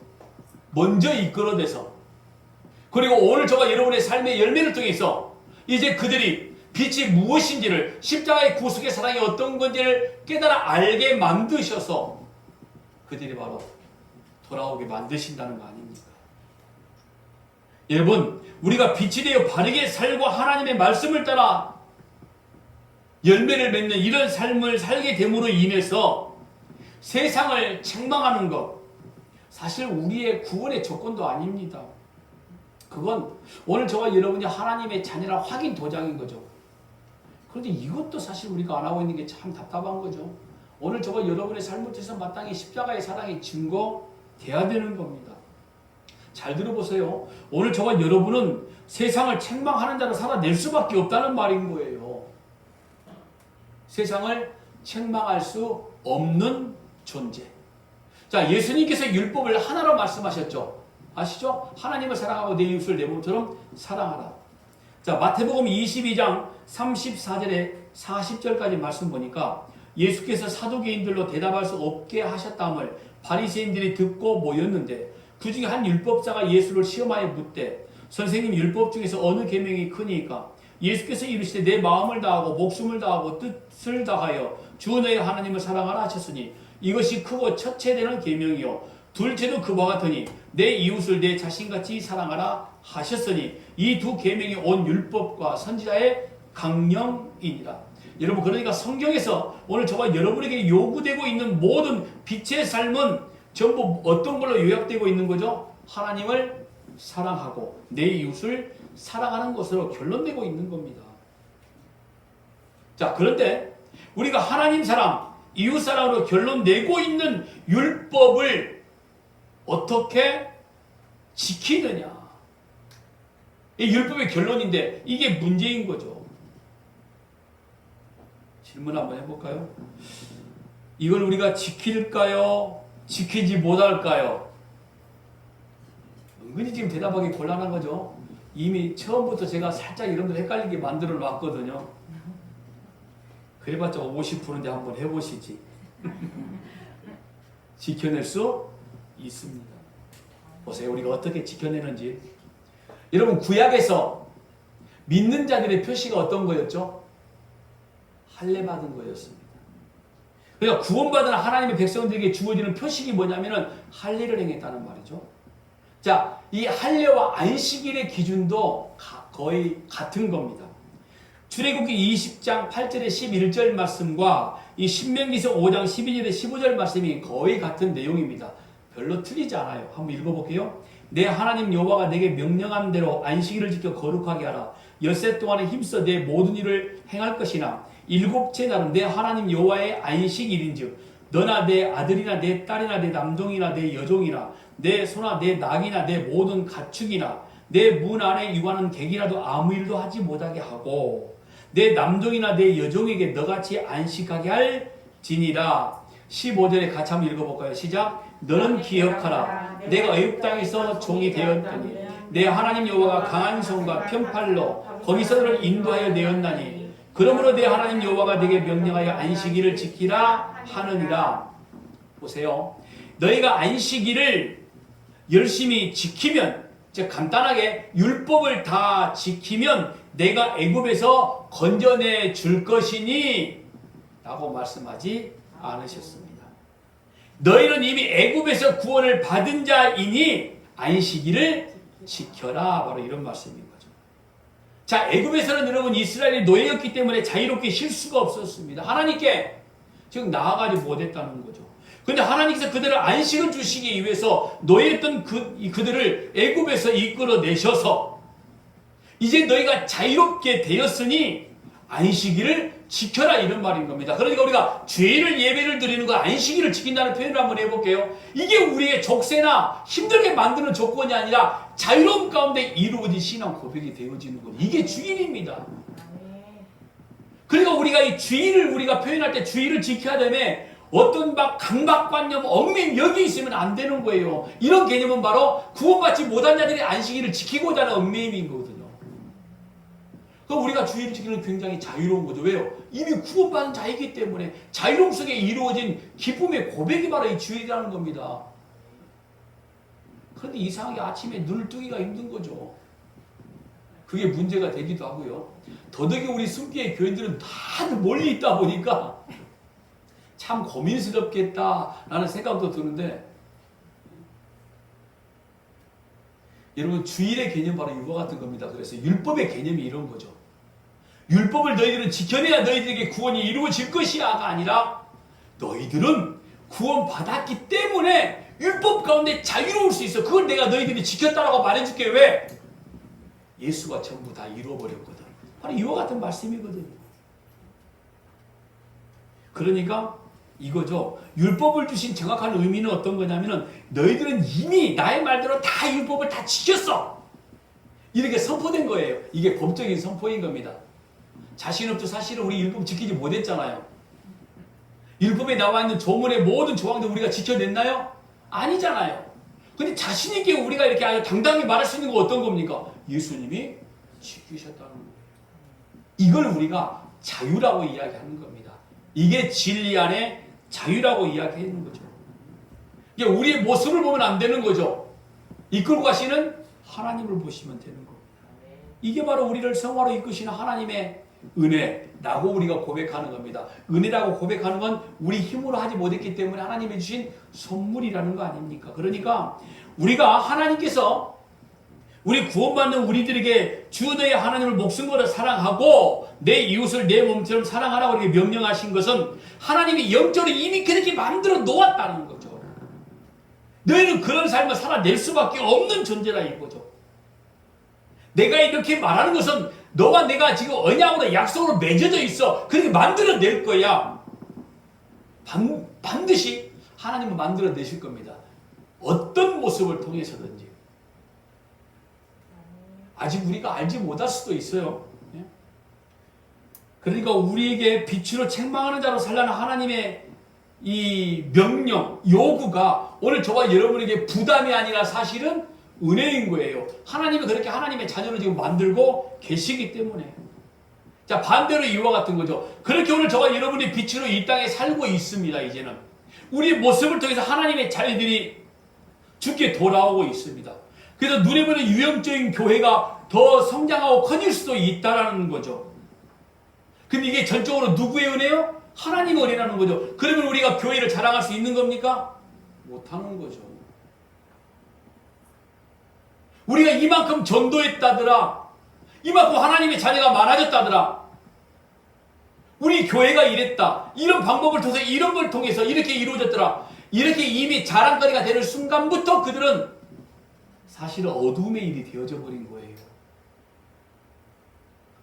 그리고 오늘 저와 여러분의 삶의 열매를 통해서 이제 그들이 빛이 무엇인지를 십자가의 구속의 사랑이 어떤 건지를 깨달아 알게 만드셔서 그들이 바로 돌아오게 만드신다는 거 아닙니까? 여러분, 우리가 빛이 되어 바르게 살고 하나님의 말씀을 따라 열매를 맺는 이런 삶을 살게 됨으로 인해서 세상을 책망하는 것, 사실 우리의 구원의 조건도 아닙니다. 그건 오늘 저와 여러분이 하나님의 자녀라 확인 도장인 거죠. 그런데 이것도 사실 우리가 안 하고 있는 게 참 답답한 거죠. 오늘 저와 여러분의 삶을 통해서 마땅히 십자가의 사랑이 증거돼야 되는 겁니다. 잘 들어보세요. 오늘 저와 여러분은 세상을 책망하는 자로 살아낼 수밖에 없다는 말인 거예요. 세상을 책망할 수 없는 존재. 자, 예수님께서 율법을 하나로 말씀하셨죠. 아시죠? 하나님을 사랑하고 내 이웃을 내 몸처럼 사랑하라. 자, 마태복음 22장 34절에 40절까지 말씀 보니까 예수께서 사두개인들로 대답할 수 없게 하셨다함을 바리새인들이 듣고 모였는데 그 중에 한 율법사가 예수를 시험하여 묻되 선생님, 율법 중에서 어느 계명이 크니까? 예수께서 이르시되 내 마음을 다하고 목숨을 다하고 뜻을 다하여 주 너의 하나님을 사랑하라 하셨으니 이것이 크고 첫째 되는 계명이요 둘째도 그와 같으니 내 이웃을 내 자신같이 사랑하라 하셨으니 이 두 계명이 온 율법과 선지자의 강령이니라. 여러분, 그러니까 성경에서 오늘 저와 여러분에게 요구되고 있는 모든 빛의 삶은 전부 어떤 걸로 요약되고 있는 거죠? 하나님을 사랑하고 내 이웃을 사랑하는 것으로 결론되고 있는 겁니다. 자, 그런데 우리가 하나님 사랑, 이웃 사랑으로 결론내고 있는 율법을 어떻게 지키느냐? 이 율법의 결론인데 이게 문제인 거죠. 질문 한번 해볼까요? 이걸 우리가 지킬까요? 지키지 못할까요? 은근히 지금 대답하기 곤란한 거죠. 이미 처음부터 제가 살짝 여러분들 헷갈리게 만들어 놨거든요. 그래봤자 50%인데 한번 해보시지. 지켜낼 수 있습니다. 보세요. 우리가 어떻게 지켜내는지. 여러분, 구약에서 믿는 자들의 표시가 어떤 거였죠? 할례 받은 거였습니다. 그러니까 구원받은 하나님의 백성들에게 주어지는 표식이 뭐냐면은 할례를 행했다는 말이죠. 자, 이 할례와 안식일의 기준도 거의 같은 겁니다. 출애굽기 20장 8절에 11절 말씀과 이 신명기서 5장 12절에 15절 말씀이 거의 같은 내용입니다. 별로 틀리지 않아요. 한번 읽어볼게요. 내 하나님 여호와가 내게 명령한 대로 안식일을 지켜 거룩하게 하라. 엿새 동안에 힘써 내 모든 일을 행할 것이나 일곱째 날은 내 하나님 여호와의 안식일인즉 너나 내 아들이나 내 딸이나 내 남종이나 내 여종이나 내 소나 내 낙이나 내 모든 가축이나 내 문 안에 유하는 객이라도 아무 일도 하지 못하게 하고 내 남종이나 내 여종에게 너같이 안식하게 할지니라. 15절에 같이 한번 읽어볼까요? 시작. 너는 기억하라. 내가 애굽 땅에서 종이 되었더니 내 하나님 여호와가 강한 손과 편팔로 거기서 너를 인도하여 내었나니 그러므로 내 하나님 여호와가 내게 명령하여 안식일을 지키라 하느니라. 보세요. 너희가 안식일을 열심히 지키면, 즉 간단하게 율법을 다 지키면 내가 애굽에서 건져내 줄 것이니 라고 말씀하지 않으셨습니다. 너희는 이미 애굽에서 구원을 받은 자이니 안식일을 지켜라. 바로 이런 말씀인 거죠. 자, 애굽에서는 여러분 이스라엘이 노예였기 때문에 자유롭게 쉴 수가 없었습니다. 하나님께 지금 나아가지 못했다는 거죠. 그런데 하나님께서 그들을 안식을 주시기 위해서 노예였던 그들을 애굽에서 이끌어내셔서 이제 너희가 자유롭게 되었으니 안식일을 지켜라 이런 말인 겁니다. 그러니까 우리가 주일을 예배를 드리는 거 안식일을 지킨다는 표현을 한번 해볼게요. 이게 우리의 족쇄나 힘들게 만드는 조건이 아니라 자유로움 가운데 이루어진 신앙 고백이 되어지는 것. 이게 주일입니다. 그러니까 우리가 이 주일을 우리가 표현할 때 주일을 지켜야 되면 어떤 막 강박관념, 얽매임 여기 있으면 안 되는 거예요. 이런 개념은 바로 구원받지 못한 자들이 안식일을 지키고자 하는 얽매임인 거거든요. 그럼 우리가 주일을 지키는 굉장히 자유로운 거죠. 왜요? 이미 구원받은 자이기 때문에 자유로움 속에 이루어진 기쁨의 고백이 바로 이 주일이라는 겁니다. 그런데 이상하게 아침에 눈을 뜨기가 힘든 거죠. 그게 문제가 되기도 하고요. 더더욱이 우리 숨기의 교인들은 다들 멀리 있다 보니까 참 고민스럽겠다라는 생각도 드는데, 여러분 주일의 개념 바로 이와 같은 겁니다. 그래서 율법의 개념이 이런 거죠. 율법을 너희들은 지켜내야 너희들에게 구원이 이루어질 것이야가 아니라 너희들은 구원받았기 때문에 율법 가운데 자유로울 수 있어. 그걸 내가 너희들이 지켰다라고 말해줄게. 왜? 예수가 전부 다 이루어버렸거든. 바로 이와 같은 말씀이거든요. 그러니까 이거죠. 율법을 주신 정확한 의미는 어떤 거냐면은 너희들은 이미 나의 말대로 다 율법을 다 지켰어. 이렇게 선포된 거예요. 이게 법적인 선포인 겁니다. 자신 없죠. 사실은 우리 율법 지키지 못했잖아요. 율법에 나와 있는 조문의 모든 조항들 우리가 지켜냈나요? 아니잖아요. 근데 자신 있게 우리가 이렇게 아주 당당히 말할 수 있는 건 어떤 겁니까? 예수님이 지키셨다는 거예요. 이걸 우리가 자유라고 이야기하는 겁니다. 이게 진리 안에 자유라고 이야기하는 거죠. 이게 우리의 모습을 보면 안 되는 거죠. 이끌고 가시는 하나님을 보시면 되는 겁니다. 이게 바로 우리를 성화로 이끄시는 하나님의 은혜라고 우리가 고백하는 겁니다. 은혜라고 고백하는 건 우리 힘으로 하지 못했기 때문에 하나님이 주신 선물이라는 거 아닙니까? 그러니까 우리가 하나님께서 우리 구원받는 우리들에게 주 너의 하나님을 목숨 걸어 사랑하고 내 이웃을 내 몸처럼 사랑하라고 이렇게 명령하신 것은 하나님이 영적으로 이미 그렇게 만들어 놓았다는 거죠. 너희는 그런 삶을 살아낼 수밖에 없는 존재라 이거죠. 내가 이렇게 말하는 것은 너와 내가 지금 언약으로 약속으로 맺어져 있어. 그렇게 만들어낼 거야. 반드시 하나님은 만들어내실 겁니다. 어떤 모습을 통해서든지. 아직 우리가 알지 못할 수도 있어요. 그러니까 우리에게 빛으로 책망하는 자로 살라는 하나님의 이 명령, 요구가 오늘 저와 여러분에게 부담이 아니라 사실은 은혜인 거예요. 하나님이 그렇게 하나님의 자녀를 지금 만들고 계시기 때문에. 자, 반대로 이와 같은 거죠. 그렇게 오늘 저와 여러분이 빛으로 이 땅에 살고 있습니다. 이제는 우리의 모습을 통해서 하나님의 자녀들이 주께 돌아오고 있습니다. 그래서 눈에 보이는 유형적인 교회가 더 성장하고 커질 수도 있다라는 거죠. 근데 이게 전적으로 누구의 은혜요? 하나님의 은혜라는 거죠. 그러면 우리가 교회를 자랑할 수 있는 겁니까? 못하는 거죠. 우리가 이만큼 전도했다더라. 이만큼 하나님의 자녀가 많아졌다더라. 우리 교회가 이랬다. 이런 방법을 통해서 이런 걸 통해서 이렇게 이루어졌더라. 이렇게 이미 자랑거리가 되는 순간부터 그들은 사실은 어둠의 일이 되어져 버린 거예요.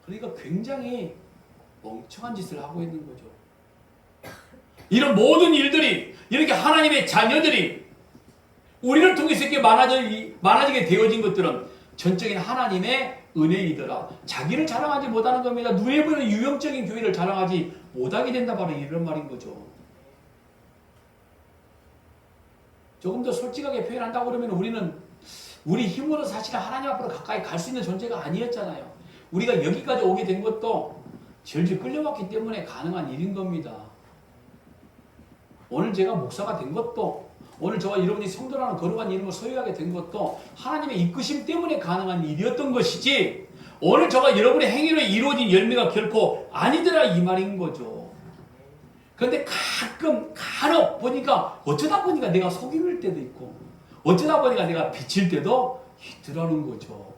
그러니까 굉장히 멍청한 짓을 하고 있는 거죠. 이런 모든 일들이 이렇게 하나님의 자녀들이 우리를 통해서 이렇게 많아지게 되어진 것들은 전적인 하나님의 은혜이더라. 자기를 자랑하지 못하는 겁니다. 눈에 보이는 유형적인 교회를 자랑하지 못하게 된다. 바로 이런 말인 거죠. 조금 더 솔직하게 표현한다고 그러면 우리는 우리 힘으로 사실 하나님 앞으로 가까이 갈 수 있는 존재가 아니었잖아요. 우리가 여기까지 오게 된 것도 질질 끌려왔기 때문에 가능한 일인 겁니다. 오늘 제가 목사가 된 것도, 오늘 저와 여러분이 성도라는 거룩한 이름을 소유하게 된 것도 하나님의 이끄심 때문에 가능한 일이었던 것이지, 오늘 저와 여러분의 행위로 이루어진 열매가 결코 아니더라 이 말인 거죠. 그런데 간혹 보니까 어쩌다 보니까 내가 속임일 때도 있고 어쩌다 보니까 내가 비칠 때도 있더라는 거죠.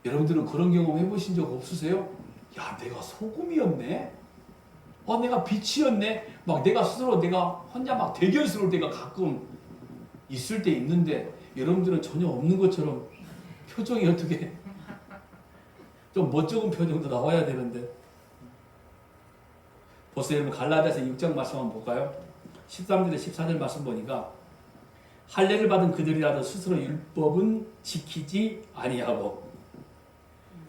여러분들은 그런 경험 해보신 적 없으세요? 야, 내가 소금이었네? 내가 빛이었네? 막 내가 스스로 내가 혼자 막 대견스러울 때가 가끔 있을 때 있는데 여러분들은 전혀 없는 것처럼 표정이 어떻게 좀 멋쩍은 표정도 나와야 되는데. 보세요. 여러분 갈라디아서 6장 말씀 한번 볼까요? 13절에 14절 말씀 보니까 할례를 받은 그들이라도 스스로 율법은 지키지 아니하고.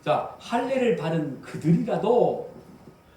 자, 할례를 받은 그들이라도,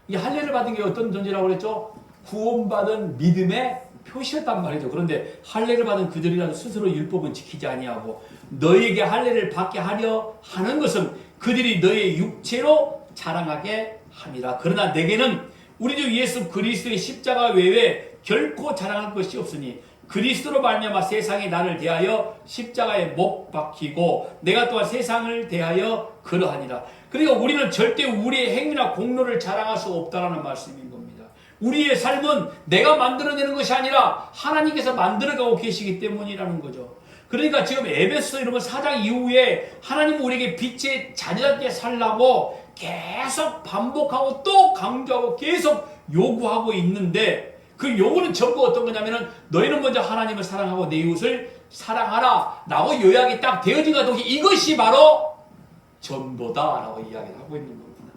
이 할례를 받은 게 어떤 존재라고 그랬죠? 구원받은 믿음의 표시였단 말이죠. 그런데 할례를 받은 그들이라도 스스로 율법은 지키지 아니하고 너에게 할례를 받게 하려 하는 것은 그들이 너의 육체로 자랑하게 함이라. 그러나 내게는 우리 주 예수 그리스도의 십자가 외에 결코 자랑할 것이 없으니 그리스도로 말미암아 세상이 나를 대하여 십자가에 못 박히고 내가 또한 세상을 대하여 그러하니라. 그러니까 우리는 절대 우리의 행위나 공로를 자랑할 수 없다라는 말씀인 겁니다. 우리의 삶은 내가 만들어내는 것이 아니라 하나님께서 만들어가고 계시기 때문이라는 거죠. 그러니까 지금 에베소 이런 4장 이후에 하나님은 우리에게 빛의 자녀답게 살라고 계속 반복하고 또 강조하고 계속 요구하고 있는데 그 요구는 전부 어떤 거냐면은 너희는 먼저 하나님을 사랑하고 내 이웃을 사랑하라 라고 요약이 딱 되어진 것 동시에 이것이 바로 전부다 라고 이야기를 하고 있는 겁니다.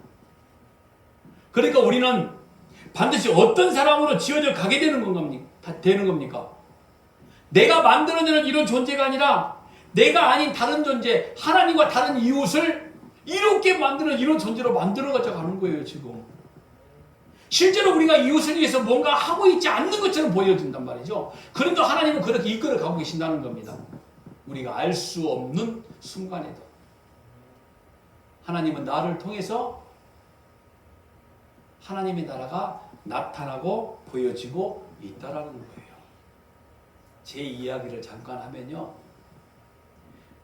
그러니까 우리는 반드시 어떤 사람으로 지어져 가게 되는 겁니까? 내가 만들어내는 이런 존재가 아니라 내가 아닌 다른 존재, 하나님과 다른 이웃을 이롭게 만드는 이런 존재로 만들어가자 가는 거예요, 지금. 실제로 우리가 이웃을 위해서 뭔가 하고 있지 않는 것처럼 보여진단 말이죠. 그런데 하나님은 그렇게 이끌어 가고 계신다는 겁니다. 우리가 알 수 없는 순간에도. 하나님은 나를 통해서 하나님의 나라가 나타나고 보여지고 있다라는 거예요. 제 이야기를 잠깐 하면요.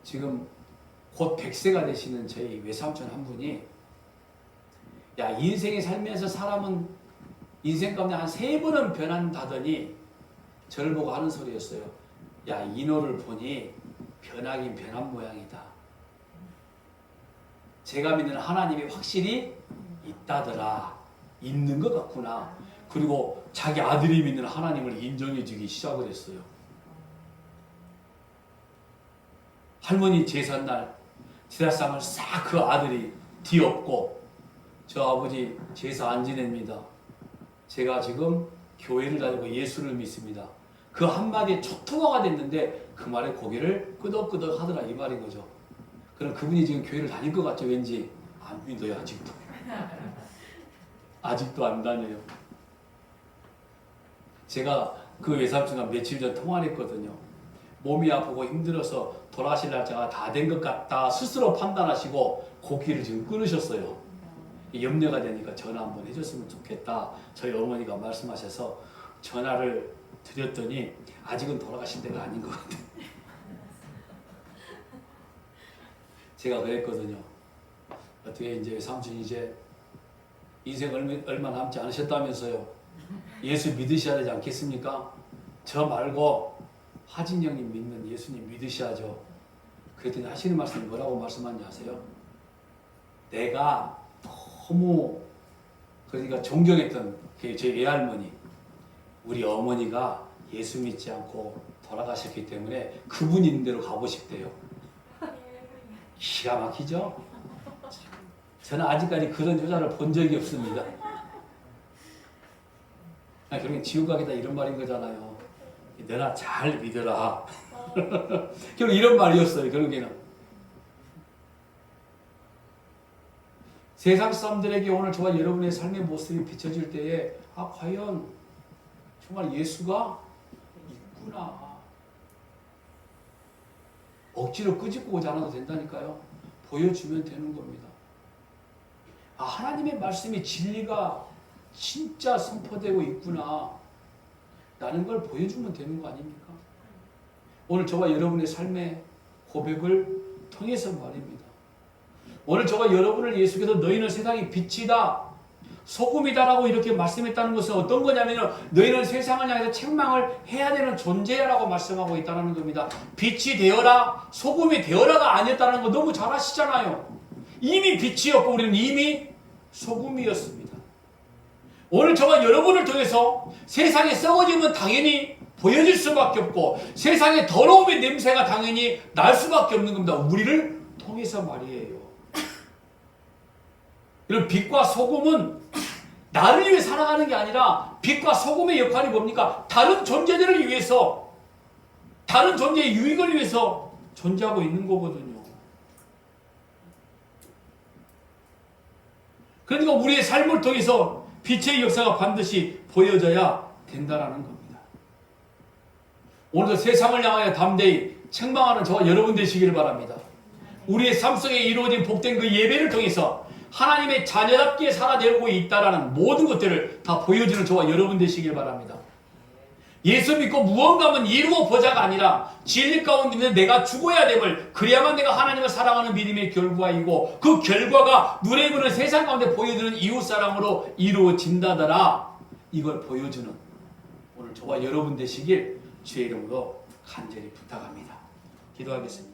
지금 곧 100세가 되시는 저희 외삼촌 한 분이 야, 인생에 살면서 사람은 인생 가운데 한 3번은 변한다더니 저를 보고 하는 소리였어요. 야, 인호를 보니 변하긴 변한 모양이다. 제가 믿는 하나님이 확실히 있다더라. 있는 것 같구나. 그리고 자기 아들이 믿는 하나님을 인정해 주기 시작을 했어요. 할머니 제삿날 제사상을 싹 그 아들이 뒤엎고 저 아버지 제사 안 지냅니다. 제가 지금 교회를 다니고 예수를 믿습니다. 그 한마디에 초토화가 됐는데 그 말에 고개를 끄덕끄덕 하더라 이 말인 거죠. 그럼 그분이 지금 교회를 다닐 것 같죠? 왠지 안 믿어요 아직도. 아직도 안 다녀요. 제가 그 외삼촌과 며칠 전 통화를 했거든요. 몸이 아프고 힘들어서 돌아가실 날짜가 다 된 것 같다 스스로 판단하시고 고기를 지금 끊으셨어요. 염려가 되니까 전화 한번 해줬으면 좋겠다. 저희 어머니가 말씀하셔서 전화를 드렸더니 아직은 돌아가실 때가 아닌 것 같아요. 제가 그랬거든요. 어떻게 이제 삼촌이 이제 인생 얼마 남지 않으셨다면서요. 예수 믿으셔야 되지 않겠습니까? 저 말고 하진 형님 믿는 예수님 믿으셔야죠. 그랬더니 하시는 말씀이 뭐라고 말씀하는지 아세요? 내가 너무 그러니까 존경했던 저희 외할머니 우리 어머니가 예수 믿지 않고 돌아가셨기 때문에 그분 있는 대로 가고 싶대요. 기가 막히죠? 저는 아직까지 그런 여자를 본 적이 없습니다. 결국엔 지옥 가겠다 이런 말인 거잖아요. 너나 잘 믿어라. 결국 이런 말이었어요. 결국에는. 세상 사람들에게 오늘 저와 여러분의 삶의 모습이 비춰질 때에 과연 정말 예수가 있구나. 억지로 끄집고 오지 않아도 된다니까요. 보여주면 되는 겁니다. 하나님의 말씀이 진리가 진짜 선포되고 있구나 라는 걸 보여주면 되는 거 아닙니까? 오늘 저와 여러분의 삶의 고백을 통해서 말입니다. 오늘 저와 여러분을 예수께서 너희는 세상의 빛이다 소금이다 라고 이렇게 말씀했다는 것은 어떤 거냐면 너희는 세상을 향해서 책망을 해야 되는 존재야 라고 말씀하고 있다는 겁니다. 빛이 되어라 소금이 되어라가 아니었다는 거 너무 잘 아시잖아요. 이미 빛이었고 우리는 이미 소금이었습니다. 오늘 저와 여러분을 통해서 세상에 썩어지면 당연히 보여질 수밖에 없고 세상에 더러움의 냄새가 당연히 날 수밖에 없는 겁니다. 우리를 통해서 말이에요. 이런 빛과 소금은 나를 위해 살아가는 게 아니라 빛과 소금의 역할이 뭡니까? 다른 존재들을 위해서, 다른 존재의 유익을 위해서 존재하고 있는 거거든요. 그러니까 우리의 삶을 통해서 빛의 역사가 반드시 보여져야 된다라는 겁니다. 오늘도 세상을 향하여 담대히 책망하는 저와 여러분 되시기를 바랍니다. 우리의 삶 속에 이루어진 복된 그 예배를 통해서 하나님의 자녀답게 살아내고 있다라는 모든 것들을 다 보여주는 저와 여러분 되시길 바랍니다. 예수 믿고 무언가만 이루어 보자가 아니라 진리 가운데 있는 내가 죽어야 됨을, 그래야만 내가 하나님을 사랑하는 믿음의 결과이고 그 결과가 눈에 보는 세상 가운데 보여주는 이웃사랑으로 이루어진다더라. 이걸 보여주는 오늘 저와 여러분 되시길 주의 이름으로 간절히 부탁합니다. 기도하겠습니다.